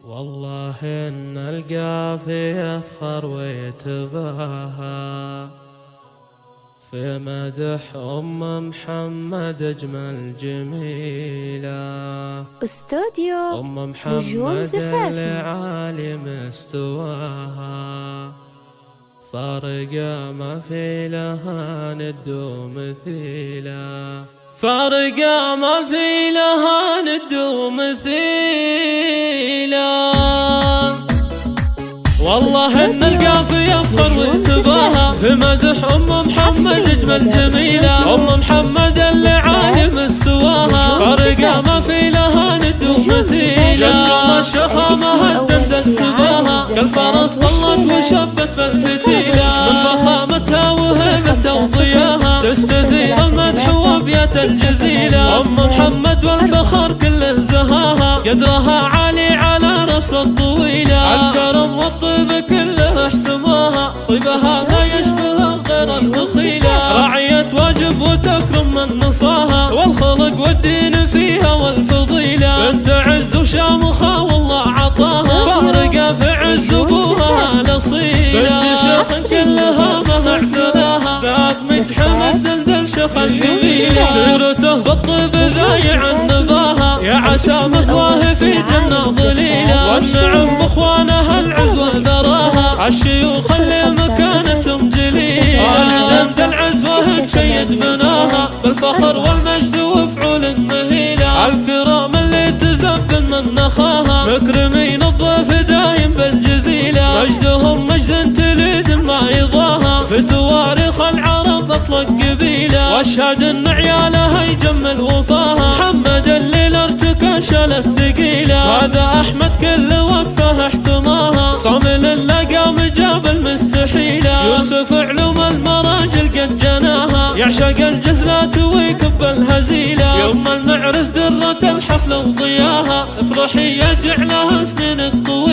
والله إن القافي يفخر ويتباهى في مدح محمد أجمل جميلة. استوديو نجوم محمد زفافي العالي مستواها فارقة ما في لها ند ومثيلة، فارقة ما في لها ند ومثيلة. والله إن القافي يفخر ويتباهى في مدح محمد أجمل جميلة. محمد اللي عالي مستواها فارقة ما في لها ند ومثيلة. جنوم الشخامة هدد انتباها كالفرس ظلت وشبت بالفتيلة. من فخامتها وهيبتها وضياها تستثير المدح وابيات الجزيلة. محمد والفخر كله زهاها قدرها عالي على رأس الطويلة. الكرم والطيب كله احتماها طيبها لا يشبه غير البخيلة. راعية واجب وتكرم من نصاها والخلق والدين فيها والفضيلة. بنت عز وشامخة والله عطاها فارقة في عز ابوها الاصيلة. بنت شيخ كلها ما اعتلاها ذات متحمد دندل شيخ القبيلة. سيرته بالطيب ذايع النباها يا عسى مثواه في جنة ظليلة. والنعم باخوانها العز وذراها الشيوخ اللي مكانتهم جليلة. والدند العز وهن شيد بناها بالفخر والمجد وفعول مهيلة. الكرام اللي تزبن من نخاها مكرمين الضيف دايم بالجزيلة. مجدهم مجد تليد ما يضاها في تواريخ العرب اطلق قبيلة. واشهد ان عيالها يجمل وفاها محمد الليل ارتكى شالت ثقيلة. هذا احمد كل وقفه احتماها صامل اللقى مجاب المستحيلة. يوسف علوم المراجل قد جناها يعشق الجزلات ويكب الهزيلة. يوم المعرس درة الحفلة وضياها افرحي يجعلها سنين الطويلة.